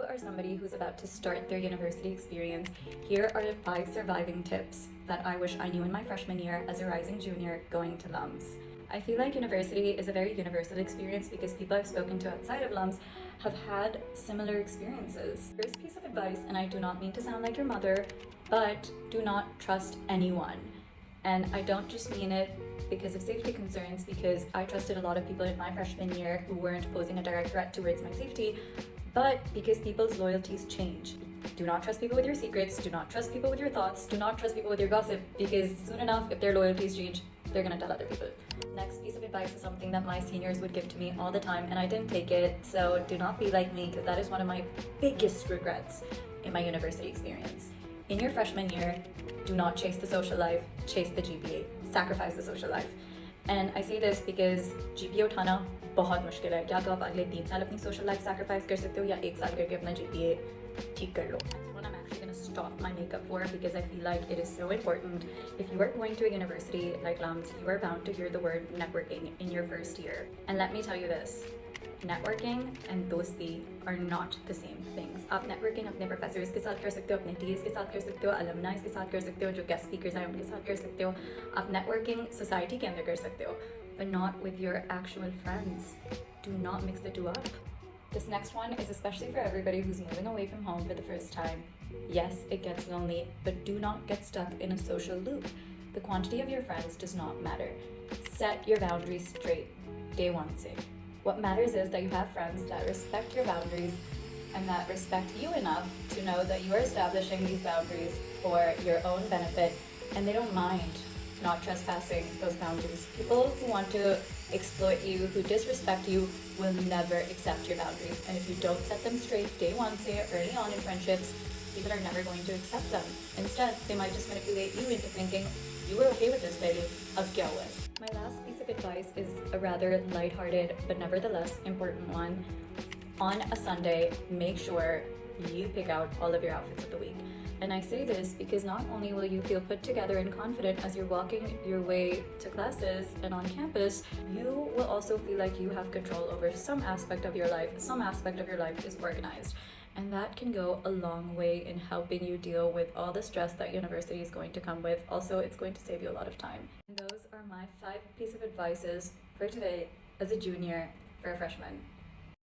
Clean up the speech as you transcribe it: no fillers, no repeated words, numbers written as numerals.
are somebody who's about to start their university experience, here are 5 surviving tips that I wish I knew in my freshman year as a rising junior going to LUMS. I feel like university is a very universal experience because people I've spoken to outside of LUMS have had similar experiences. First piece of advice, and I do not mean to sound like your mother, but do not trust anyone. And I don't just mean it because of safety concerns, because I trusted a lot of people in my freshman year who weren't posing a direct threat towards my safety, but because people's loyalties change. Do not trust people with your secrets, do not trust people with your thoughts, do not trust people with your gossip, because soon enough, if their loyalties change, they're gonna tell other people. Next piece of advice is something that my seniors would give to me all the time, and I didn't take it, so do not be like me, because that is one of my biggest regrets in my university experience. In your freshman year, do not chase the social life, chase the GPA. Sacrifice the social life. And I say this because GPA उठाना बहुत मुश्किल है. या तो आप अगले 3 साल अपनी social life sacrifice कर सकते हो या 1 साल करके अपना GPA ठीक कर लो. That's what I'm actually going to stop my makeup for because I feel like it is so important. If you are going to a university like LUMS, you are bound to hear the word networking in your first year. And let me tell you this. Networking and dosti are not the same things. आप networking अपने professors के साथ कर सकते हो, अपने TAs के साथ कर सकते हो, alumni के साथ कर सकते हो, जो guest speakers आए उनके साथ कर सकते हो. आप networking society के अंदर कर सकते हो, but not with your actual friends. Do not mix the two up. This next one is especially for everybody who's moving away from home for the first time. Yes, it gets lonely, but do not get stuck in a social loop. The quantity of your friends does not matter. Set your boundaries straight. Day one say. What matters is that you have friends that respect your boundaries and that respect you enough to know that you are establishing these boundaries for your own benefit, and they don't mind not trespassing those boundaries. People who want to exploit you, who disrespect you, will never accept your boundaries. And if you don't set them straight day one, say early on in friendships, people are never going to accept them. Instead, they might just manipulate you into thinking, you were okay with this, baby, ab kya hua? My last piece of advice is a rather lighthearted but nevertheless important one. On a Sunday, make sure you pick out all of your outfits of the week. And I say this because not only will you feel put together and confident as you're walking your way to classes and on campus, you will also feel like you have control over some aspect of your life. Some aspect of your life is organized. And that can go a long way in helping you deal with all the stress that university is going to come with. Also, it's going to save you a lot of time. And those are my 5 pieces of advices for today as a junior for a freshman.